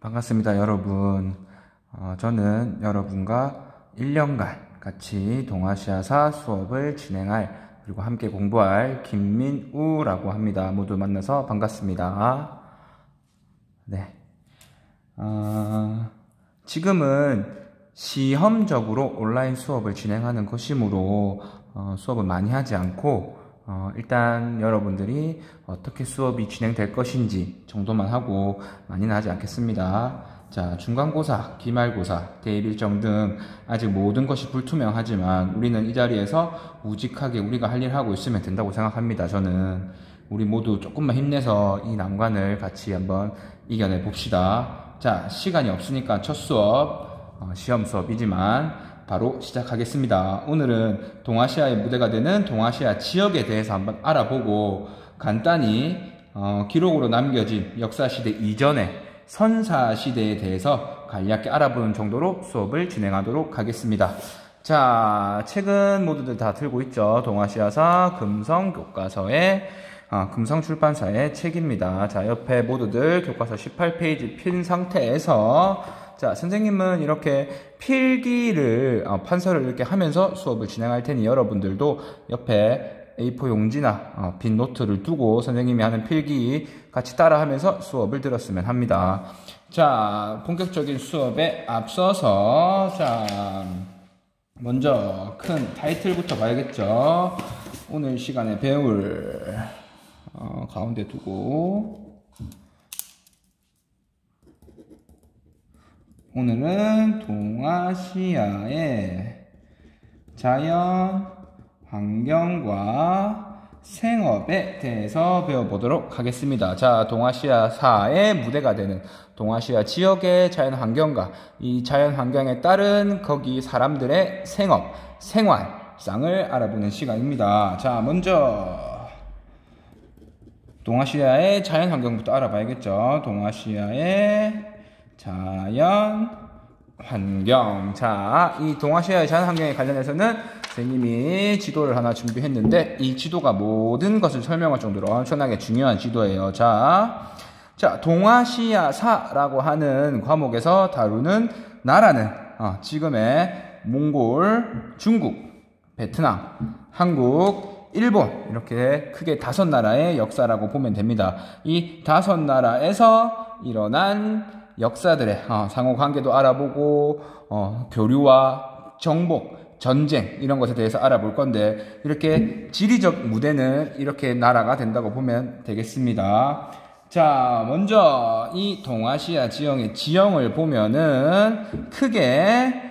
반갑습니다, 여러분. 저는 여러분과 1년간 같이 동아시아사 수업을 진행할 그리고 함께 공부할 김민우라고 합니다. 모두 만나서 반갑습니다. 네. 지금은 시험적으로 온라인 수업을 진행하는 것이므로 수업을 많이 하지 않고 일단 여러분들이 어떻게 수업이 진행될 것인지 정도만 하고 많이는 하지 않겠습니다. 자, 중간고사, 기말고사, 대입일정 등 아직 모든 것이 불투명하지만 우리는 이 자리에서 우직하게 우리가 할 일 하고 있으면 된다고 생각합니다. 저는 우리 모두 조금만 힘내서 이 난관을 같이 한번 이겨내 봅시다. 자, 시간이 없으니까 첫 수업, 시험 수업이지만 바로 시작하겠습니다. 오늘은 동아시아의 무대가 되는 동아시아 지역에 대해서 한번 알아보고 간단히 기록으로 남겨진 역사시대 이전의 선사시대에 대해서 간략히 알아보는 정도로 수업을 진행하도록 하겠습니다. 자, 책은 모두들 다 들고 있죠. 동아시아사 금성교과서의 금성출판사의 책입니다. 자, 옆에 모두들 교과서 18페이지 핀 상태에서 자, 선생님은 이렇게 필기를 판서를 이렇게 하면서 수업을 진행할 테니 여러분들도 옆에 A4 용지나 빈 노트를 두고 선생님이 하는 필기 같이 따라하면서 수업을 들었으면 합니다. 자, 본격적인 수업에 앞서서 자, 먼저 큰 타이틀부터 봐야겠죠. 오늘 시간에 배울 가운데 두고 오늘은 동아시아의 자연, 환경과 생업에 대해서 배워보도록 하겠습니다. 자, 동아시아사의 무대가 되는 동아시아 지역의 자연 환경과 이 자연 환경에 따른 거기 사람들의 생업, 생활상을 알아보는 시간입니다. 자, 먼저 동아시아의 자연 환경부터 알아봐야겠죠. 동아시아의 자연 환경. 자, 이 동아시아의 자연 환경에 관련해서는 선생님이 지도를 하나 준비했는데 이 지도가 모든 것을 설명할 정도로 엄청나게 중요한 지도예요. 자, 동아시아사라고 하는 과목에서 다루는 나라는 지금의 몽골, 중국, 베트남, 한국, 일본 이렇게 크게 5나라의 역사라고 보면 됩니다. 이 5나라에서 일어난 역사들의 상호관계도 알아보고 교류와 정복, 전쟁 이런 것에 대해서 알아볼 건데 이렇게 지리적 무대는 이렇게 나라가 된다고 보면 되겠습니다. 자, 먼저 이 동아시아 지형의 지형을 보면은 크게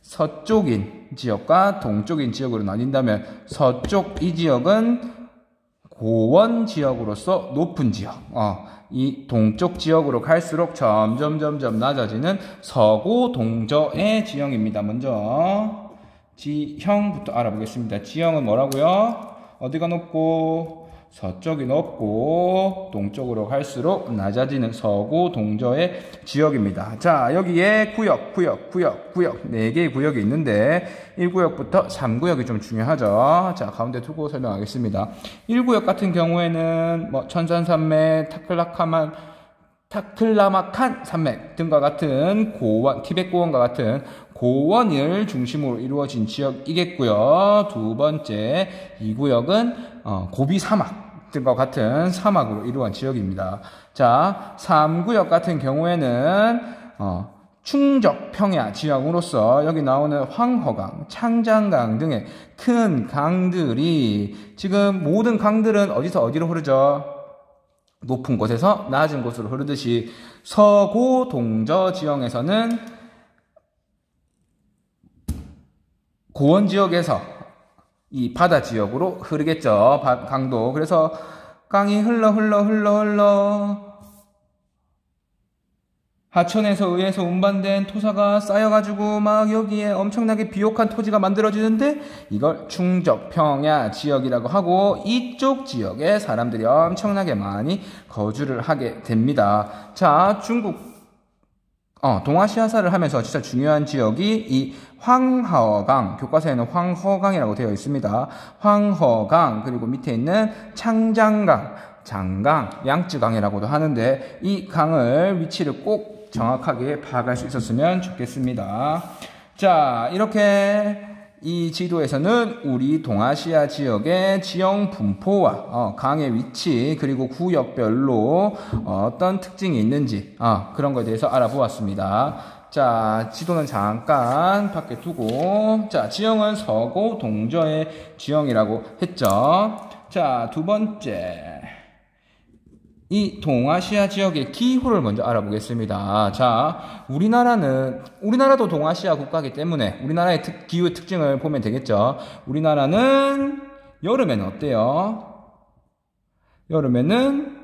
서쪽인 지역과 동쪽인 지역으로 나뉜다면 서쪽 이 지역은 고원 지역으로서 높은 지역, 이 동쪽 지역으로 갈수록 점점 낮아지는 서고 동저의 지형입니다. 먼저 지형부터 알아보겠습니다. 지형은 뭐라고요? 어디가 높고 서쪽이 높고 동쪽으로 갈수록 낮아지는 서고 동저의 지역입니다. 자, 여기에 구역 4개의 구역이 있는데 1구역부터 3구역이 좀 중요하죠. 자, 가운데 두고 설명하겠습니다. 1구역 같은 경우에는 천산산맥, 타클라마칸 산맥 등과 같은 고원, 티벳 고원과 같은 고원을 중심으로 이루어진 지역이겠고요. 두 번째 2구역은 고비 사막 등과 같은 사막으로 이루어진 지역입니다. 자, 3구역 같은 경우에는 충적 평야 지형으로서 여기 나오는 황허강, 창장강 등의 큰 강들이 지금 모든 강들은 어디서 어디로 흐르죠? 높은 곳에서 낮은 곳으로 흐르듯이 서고 동저 지형에서는 고원 지역에서 이 바다 지역으로 흐르겠죠. 강도. 그래서 강이 흘러 하천에서 의해서 운반된 토사가 쌓여가지고 막 여기에 엄청나게 비옥한 토지가 만들어지는데 이걸 충적평야 지역이라고 하고 이쪽 지역에 사람들이 엄청나게 많이 거주를 하게 됩니다. 자, 동아시아사를 하면서 진짜 중요한 지역이 이 황허강, 교과서에는 황허강이라고 되어 있습니다. 황허강, 그리고 밑에 있는 창장강, 장강, 양쯔강이라고도 하는데 이 강을 위치를 꼭 정확하게 파악할 수 있었으면 좋겠습니다. 자, 이렇게 이 지도에서는 우리 동아시아 지역의 지형 분포와 강의 위치 그리고 구역별로 어떤 특징이 있는지 그런 것에 대해서 알아보았습니다. 자, 지도는 잠깐 밖에 두고, 자, 지형은 서고 동저의 지형이라고 했죠. 자, 두 번째, 이 동아시아 지역의 기후를 먼저 알아보겠습니다. 자, 우리나라도 동아시아 국가이기 때문에 우리나라의 기후의 특징을 보면 되겠죠. 우리나라는 여름에는 어때요? 여름에는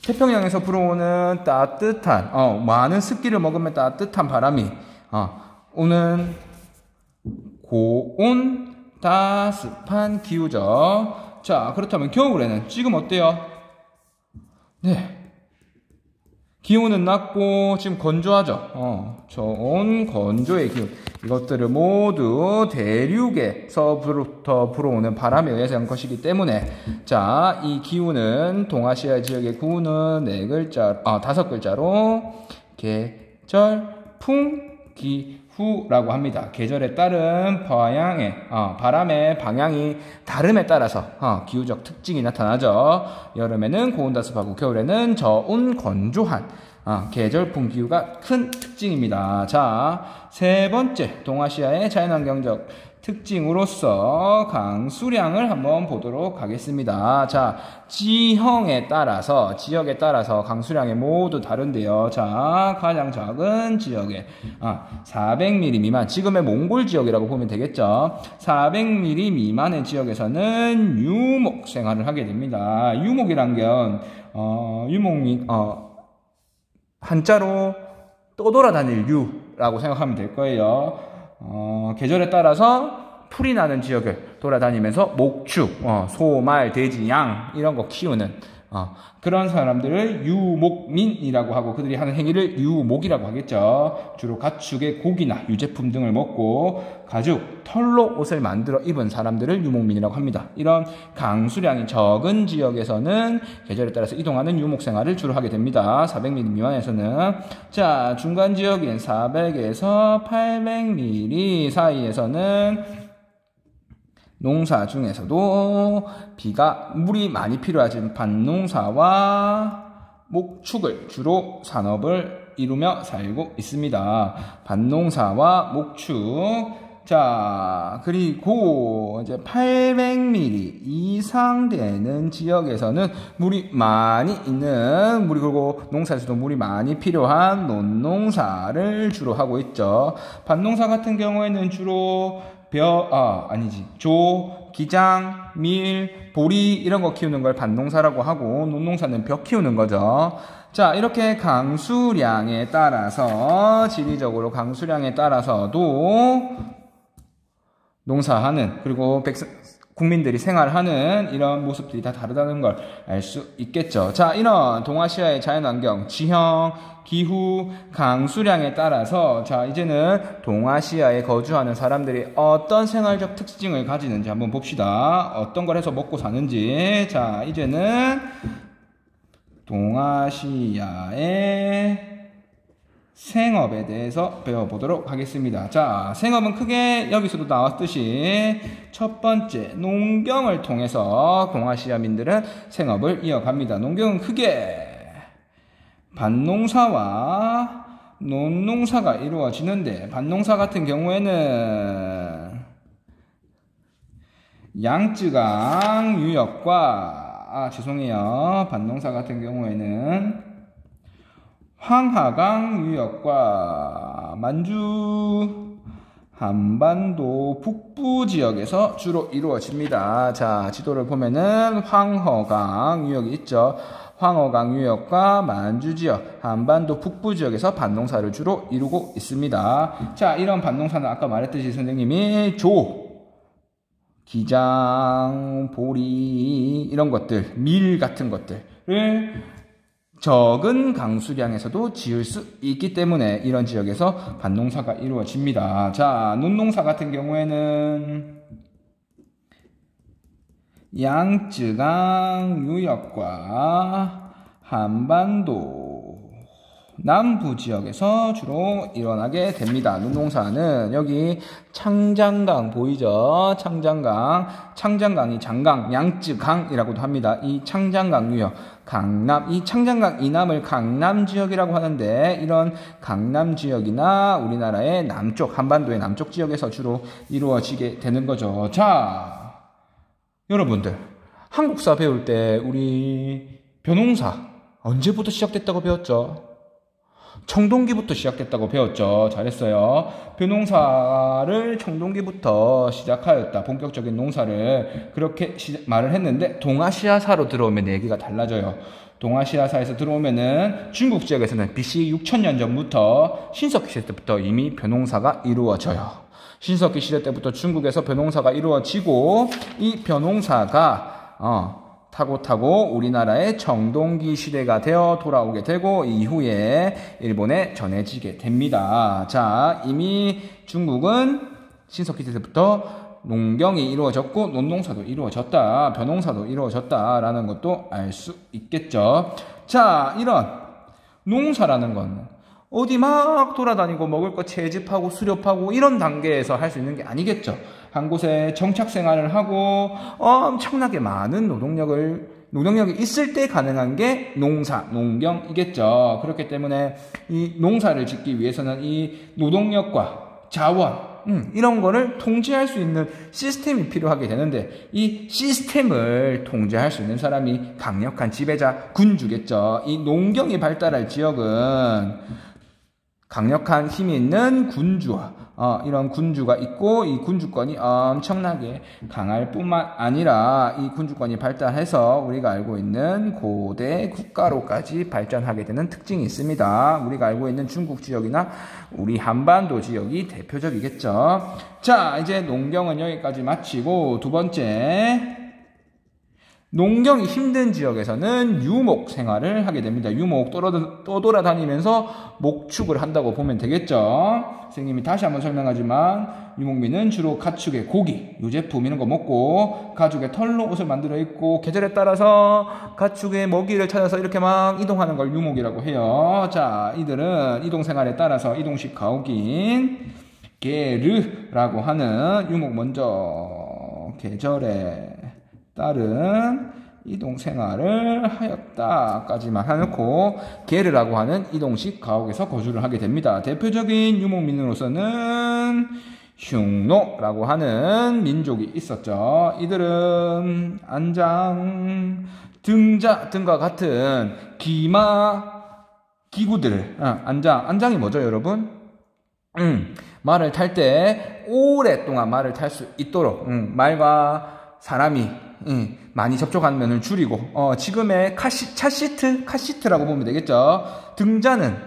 태평양에서 불어오는 따뜻한 많은 습기를 먹으면 따뜻한 바람이 오는 고온 따습한 기후죠. 자, 그렇다면 겨울에는 지금 어때요? 네. 기온은 낮고 지금 건조하죠. 저온 건조의 기온. 이것들을 모두 대륙에서부터 불어오는 바람에 의해서 한 것이기 때문에 자, 이 기후는 동아시아 지역의 기후는 5글자로 계절풍기후라고 합니다. 계절에 따른 바람의 방향이 다름에 따라서 기후적 특징이 나타나죠. 여름에는 고온다습하고 겨울에는 저온 건조한 계절풍 기후가 큰 특징입니다. 자, 세 번째 동아시아의 자연환경적 특징으로서 강수량을 한번 보도록 하겠습니다. 자, 지역에 따라서 강수량이 모두 다른데요. 자, 가장 작은 지역에 400mm 미만, 지금의 몽골 지역이라고 보면 되겠죠. 400mm 미만의 지역에서는 유목 생활을 하게 됩니다. 유목이란 건 한자로 떠돌아다닐 유라고 생각하면 될 거예요. 계절에 따라서 풀이 나는 지역을 돌아다니면서 목축, 소, 말, 돼지, 양 이런 거 키우는 그런 사람들을 유목민이라고 하고 그들이 하는 행위를 유목이라고 하겠죠. 주로 가축의 고기나 유제품 등을 먹고 가죽, 털로 옷을 만들어 입은 사람들을 유목민이라고 합니다. 이런 강수량이 적은 지역에서는 계절에 따라서 이동하는 유목 생활을 주로 하게 됩니다. 400mm 미만에서는. 자, 중간 지역인 400에서 800mm 사이에서는 농사 중에서도 물이 많이 필요하진 밭농사와 목축을 주로 산업을 이루며 살고 있습니다. 밭농사와 목축. 자, 그리고 이제 800mm 이상 되는 지역에서는 물이 많이 있는, 그리고 농사에서도 물이 많이 필요한 논농사를 주로 하고 있죠. 밭농사 같은 경우에는 주로 조, 기장, 밀, 보리 이런 거 키우는 걸 밭농사라고 하고 논농사는 벼 키우는 거죠. 자, 이렇게 강수량에 따라서 지리적으로 강수량에 따라서도 농사하는 그리고 국민들이 생활하는 이런 모습들이 다 다르다는 걸 알 수 있겠죠. 자, 이런 동아시아의 자연환경, 지형, 기후, 강수량에 따라서 자, 이제는 동아시아에 거주하는 사람들이 어떤 생활적 특징을 가지는지 한번 봅시다. 어떤 걸 해서 먹고 사는지. 자, 이제는 동아시아의 생업에 대해서 배워보도록 하겠습니다. 자, 생업은 크게 여기서도 나왔듯이 첫 번째 농경을 통해서 동아시아민들은 생업을 이어갑니다. 농경은 크게 밭농사와 논농사가 이루어지는데 밭농사 같은 경우에는 양쯔강 유역과 밭농사 같은 경우에는 황하강 유역과 만주 한반도 북부 지역에서 주로 이루어집니다. 자, 지도를 보면은 황허강 유역이 있죠. 황허강 유역과 만주 지역, 한반도 북부 지역에서 밭농사를 주로 이루고 있습니다. 자, 이런 밭농사는 아까 말했듯이 선생님이 조, 기장, 보리 이런 것들, 밀 같은 것들을 적은 강수량에서도 지을 수 있기 때문에 이런 지역에서 밭농사가 이루어집니다. 자, 논농사 같은 경우에는 양쯔강 유역과 한반도 남부 지역에서 주로 일어나게 됩니다. 눈농사는 여기 창장강 보이죠? 창장강이 장강, 양쯔강이라고도 합니다. 이 창장강 유역, 강남, 이 창장강 이남을 강남 지역이라고 하는데 이런 강남 지역이나 우리나라의 남쪽, 한반도의 남쪽 지역에서 주로 이루어지게 되는 거죠. 자, 여러분들 한국사 배울 때 우리 벼농사 언제부터 시작됐다고 배웠죠? 청동기부터 시작됐다고 배웠죠. 잘했어요. 벼농사를 청동기부터 시작하였다. 본격적인 농사를 그렇게 말을 했는데 동아시아사로 들어오면 얘기가 달라져요. 동아시아사에서 들어오면은 중국 지역에서는 BC 6000년 전부터 신석기 시대 때부터 이미 벼농사가 이루어져요. 신석기 시대 때부터 중국에서 벼농사가 이루어지고 이 벼농사가 타고 우리나라의 청동기 시대가 되어 돌아오게 되고 이후에 일본에 전해지게 됩니다. 자, 이미 중국은 신석기 시대 때부터 농경이 이루어졌고 논농사도 이루어졌다, 벼농사도 이루어졌다라는 것도 알 수 있겠죠. 자, 이런 농사라는 건 어디 막 돌아다니고 먹을 거 채집하고 수렵하고 이런 단계에서 할 수 있는 게 아니겠죠. 한 곳에 정착 생활을 하고 엄청나게 많은 노동력이 있을 때 가능한 게 농사, 농경이겠죠. 그렇기 때문에 이 농사를 짓기 위해서는 이 노동력과 자원, 이런 거를 통제할 수 있는 시스템이 필요하게 되는데 이 시스템을 통제할 수 있는 사람이 강력한 지배자, 군주겠죠. 이 농경이 발달할 지역은 강력한 힘이 있는 군주와 이런 군주가 있고 이 군주권이 엄청나게 강할 뿐만 아니라 이 군주권이 발달해서 우리가 알고 있는 고대 국가로까지 발전하게 되는 특징이 있습니다. 우리가 알고 있는 중국 지역이나 우리 한반도 지역이 대표적이겠죠. 자, 이제 농경은 여기까지 마치고 두 번째, 농경이 힘든 지역에서는 유목 생활을 하게 됩니다. 유목 떠돌아다니면서 목축을 한다고 보면 되겠죠. 선생님이 다시 한번 설명하지만 유목민은 주로 가축의 고기, 유제품 이런 거 먹고 가죽의 털로 옷을 만들어 입고 계절에 따라서 가축의 먹이를 찾아서 이렇게 막 이동하는 걸 유목이라고 해요. 자, 이들은 이동 생활에 따라서 이동식 가옥인 게르라고 하는 유목 먼저 계절에 따른 이동 생활을 하였다까지만 해놓고 게르라고 하는 이동식 가옥에서 거주를 하게 됩니다. 대표적인 유목민으로서는 흉노라고 하는 민족이 있었죠. 이들은 안장, 등자 등과 같은 기구들을 안장이 뭐죠, 여러분? 말을 탈 때 오랫동안 말을 탈 수 있도록 말과 사람이 많이 접촉하는 면을 줄이고 지금의 카시트라고 보면 되겠죠. 등자는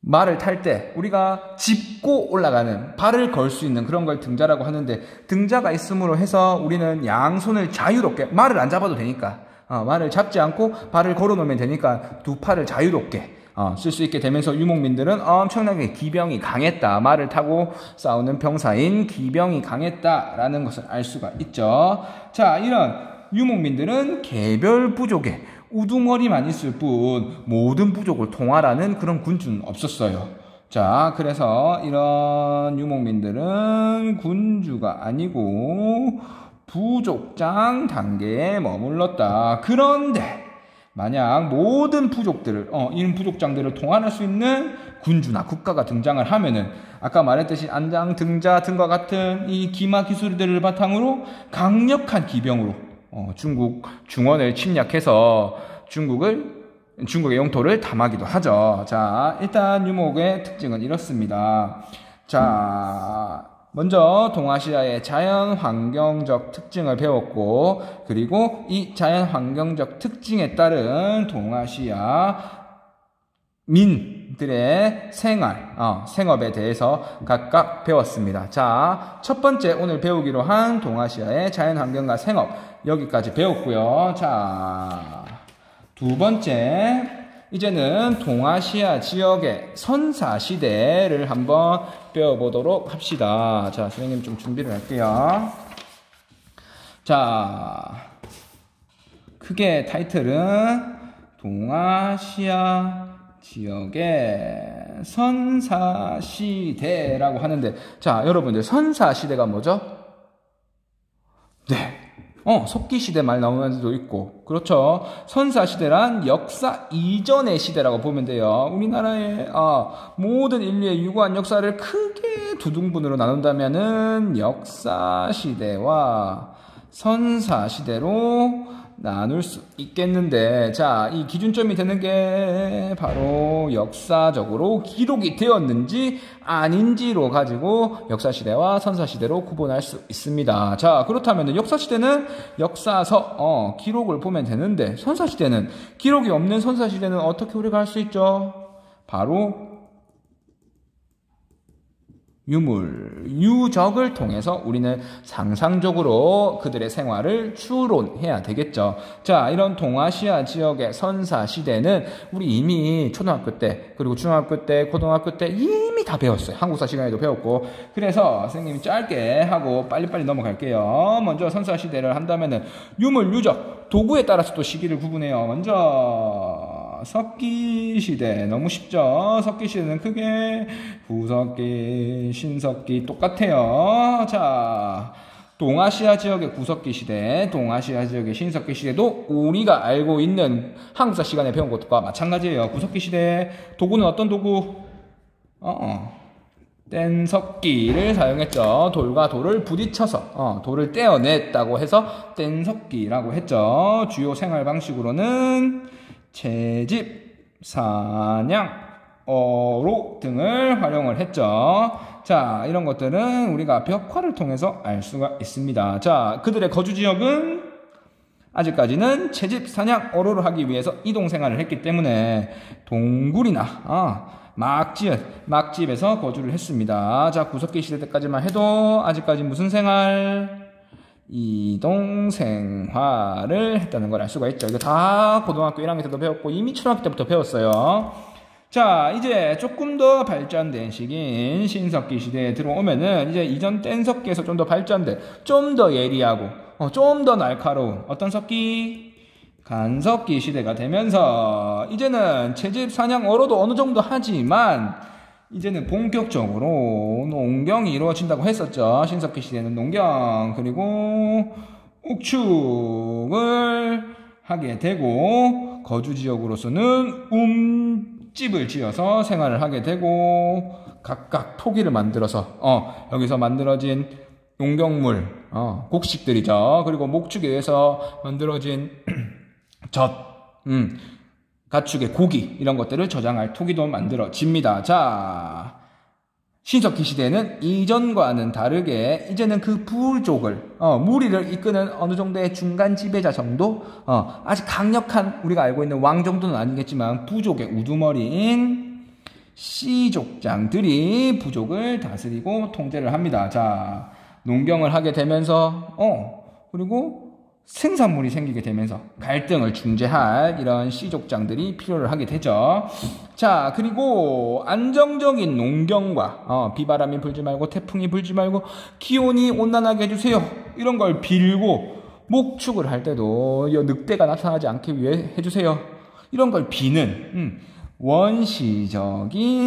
말을 탈 때 우리가 짚고 올라가는, 발을 걸 수 있는 그런 걸 등자라고 하는데, 등자가 있음으로 해서 우리는 양손을 자유롭게, 말을 안 잡아도 되니까 말을 잡지 않고 발을 걸어 놓으면 되니까 두 팔을 자유롭게 쓸 수 있게 되면서 유목민들은 엄청나게 기병이 강했다. 말을 타고 싸우는 병사인 기병이 강했다라는 것을 알 수가 있죠. 자, 이런 유목민들은 개별 부족에 우두머리만 있을 뿐 모든 부족을 통할하는 그런 군주는 없었어요. 자, 그래서 이런 유목민들은 군주가 아니고 부족장 단계에 머물렀다. 그런데 만약 모든 부족들을 이런 부족장들을 통할할 수 있는 군주나 국가가 등장을 하면은 아까 말했듯이 안장, 등자 등과 같은 이 기마 기술들을 바탕으로 강력한 기병으로 중국 중원을 침략해서 중국의 영토를 탐하기도 하죠. 자, 일단 유목의 특징은 이렇습니다. 자, 먼저 동아시아의 자연환경적 특징을 배웠고, 그리고 이 자연환경적 특징에 따른 동아시아 민들의 생업에 대해서 각각 배웠습니다. 자, 첫 번째 오늘 배우기로 한 동아시아의 자연환경과 생업, 여기까지 배웠고요. 자, 두 번째, 이제는 동아시아 지역의 선사시대를 한번 배워보도록 합시다. 자, 선생님 좀 준비를 할게요. 자, 크게 타이틀은 동아시아 지역의 선사시대라고 하는데, 자, 여러분들 선사시대가 뭐죠? 네. 석기시대 말 나오는 데도 있고, 그렇죠. 선사시대란 역사 이전의 시대라고 보면 돼요. 우리나라의 모든 인류의 유구한 역사를 크게 두 등분으로 나눈다면은 역사시대와 선사시대로 나눌 수 있겠는데, 자, 이 기준점이 되는 게 바로 역사적으로 기록이 되었는지 아닌지로 가지고 역사시대와 선사시대로 구분할 수 있습니다. 자, 그렇다면 역사시대는 역사서, 기록을 보면 되는데, 선사시대는 기록이 없는 선사시대는 어떻게 우리가 할 수 있죠? 바로 유적을 통해서 우리는 상상적으로 그들의 생활을 추론해야 되겠죠. 자, 이런 동아시아 지역의 선사시대는 우리 이미 초등학교 때, 그리고 중학교 때, 고등학교 때 이미 다 배웠어요. 한국사 시간에도 배웠고. 그래서 선생님이 짧게 하고 빨리빨리 넘어갈게요. 먼저 선사시대를 한다면은 유적, 도구에 따라서 또 시기를 구분해요. 먼저 석기시대, 너무 쉽죠? 석기시대는 크게 구석기, 신석기 똑같아요. 자, 동아시아 지역의 구석기 시대, 동아시아 지역의 신석기 시대도 우리가 알고 있는 한국사 시간에 배운 것과 마찬가지예요. 구석기 시대 도구는 어떤 도구? 뗀석기를 사용했죠. 돌과 돌을 부딪혀서 돌을 떼어냈다고 해서 뗀석기라고 했죠. 주요 생활 방식으로는 채집, 사냥, 어로 등을 활용을 했죠. 자, 이런 것들은 우리가 벽화를 통해서 알 수가 있습니다. 자, 그들의 거주 지역은 아직까지는 채집, 사냥, 어로를 하기 위해서 이동 생활을 했기 때문에 동굴이나 막집에서 거주를 했습니다. 자, 구석기 시대 때까지만 해도 아직까지 무슨 생활? 이동 생활을 했다는 걸 알 수가 있죠. 이거 다 고등학교 1학년 때도 배웠고 이미 초등학교 때부터 배웠어요. 자, 이제 조금 더 발전된 시기인 신석기 시대에 들어오면은 이제 이전 뗀석기에서 좀 더 발전된, 좀 더 예리하고 좀 더 날카로운 어떤 석기? 간석기 시대가 되면서 이제는 채집, 사냥, 어로도 어느 정도 하지만 이제는 본격적으로 농경이 이루어진다고 했었죠. 신석기 시대는 농경, 그리고 옥축을 하게 되고, 거주지역으로서는 집을 지어서 생활을 하게 되고, 각각 토기를 만들어서 여기서 만들어진 농경물, 곡식들이죠. 그리고 목축에 의해서 만들어진 가축의 고기, 이런 것들을 저장할 토기도 만들어집니다. 자, 신석기 시대는 이전과는 다르게 이제는 그 부족을, 무리를 이끄는 어느 정도의 중간 지배자 정도, 아직 강력한 우리가 알고 있는 왕 정도는 아니겠지만 부족의 우두머리인 씨족장들이 부족을 다스리고 통제를 합니다. 자, 농경을 하게 되면서 그리고 생산물이 생기게 되면서 갈등을 중재할 이런 씨족장들이 필요를 하게 되죠. 자, 그리고 안정적인 농경과 비바람이 불지 말고 태풍이 불지 말고 기온이 온난하게 해주세요, 이런 걸 빌고, 목축을 할 때도 늑대가 나타나지 않게 위해 해주세요, 이런 걸 비는 원시적인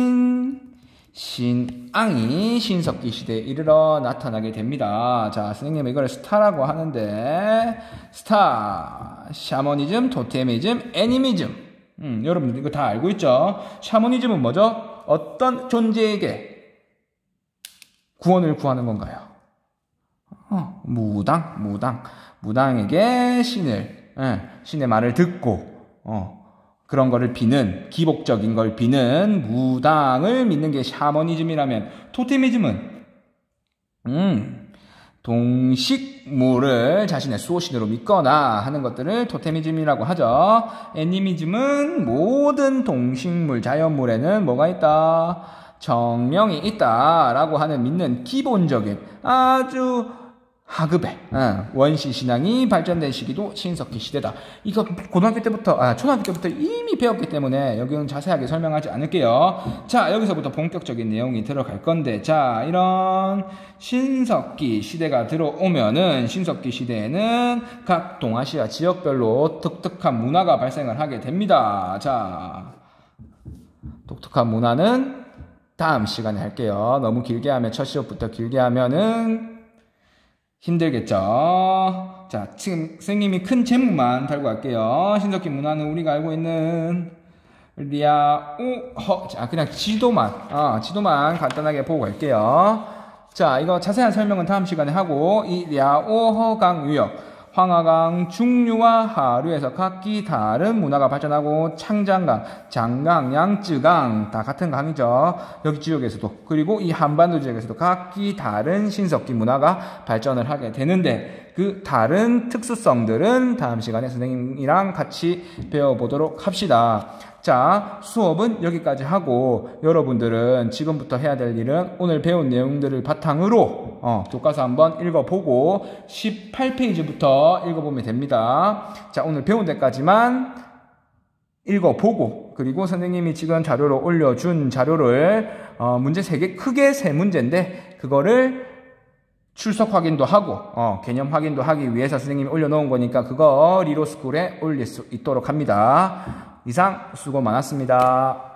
신앙이 신석기 시대에 이르러 나타나게 됩니다. 자, 선생님 이걸 스타라고 하는데, 스타, 샤머니즘, 토테미즘, 애니미즘. 여러분들 이거 다 알고 있죠? 샤머니즘은 뭐죠? 어떤 존재에게 구원을 구하는 건가요? 무당에게 신의 말을 듣고 그런 거를 비는, 기복적인 걸 비는 무당을 믿는 게 샤머니즘이라면, 토테미즘은 동식물을 자신의 수호신으로 믿거나 하는 것들을 토테미즘이라고 하죠. 애니미즘은 모든 동식물, 자연물에는 뭐가 있다? 정령이 있다라고 하는 믿는 기본적인 아주 하급에 원시 신앙이 발전된 시기도 신석기 시대다. 이거 초등학교 때부터 이미 배웠기 때문에 여기는 자세하게 설명하지 않을게요. 자, 여기서부터 본격적인 내용이 들어갈 건데, 자, 이런 신석기 시대가 들어오면은 신석기 시대에는 각 동아시아 지역별로 독특한 문화가 발생을 하게 됩니다. 자, 독특한 문화는 다음 시간에 할게요. 너무 길게 하면 첫 시험부터 길게 하면은 힘들겠죠. 자, 지금 선생님이 큰 제목만 달고 갈게요. 신석기 문화는 우리가 알고 있는 랴오허. 자, 그냥 지도만 간단하게 보고 갈게요. 자, 이거 자세한 설명은 다음 시간에 하고, 이 랴오허강 유역, 황하강 중류와 하류에서 각기 다른 문화가 발전하고, 창장강, 장강, 양쯔강 다 같은 강이죠. 여기 지역에서도, 그리고 이 한반도 지역에서도 각기 다른 신석기 문화가 발전을 하게 되는데, 그 다른 특수성들은 다음 시간에 선생님이랑 같이 배워보도록 합시다. 자, 수업은 여기까지 하고, 여러분들은 지금부터 해야 될 일은 오늘 배운 내용들을 바탕으로 교과서 한번 읽어보고 18페이지부터 읽어보면 됩니다. 자, 오늘 배운 데까지만 읽어보고, 그리고 선생님이 지금 자료로 올려준 자료를 문제 3개, 크게 3문제인데 그거를 출석 확인도 하고 개념 확인도 하기 위해서 선생님이 올려놓은 거니까 그거 리로스쿨에 올릴 수 있도록 합니다. 이상 수고 많았습니다.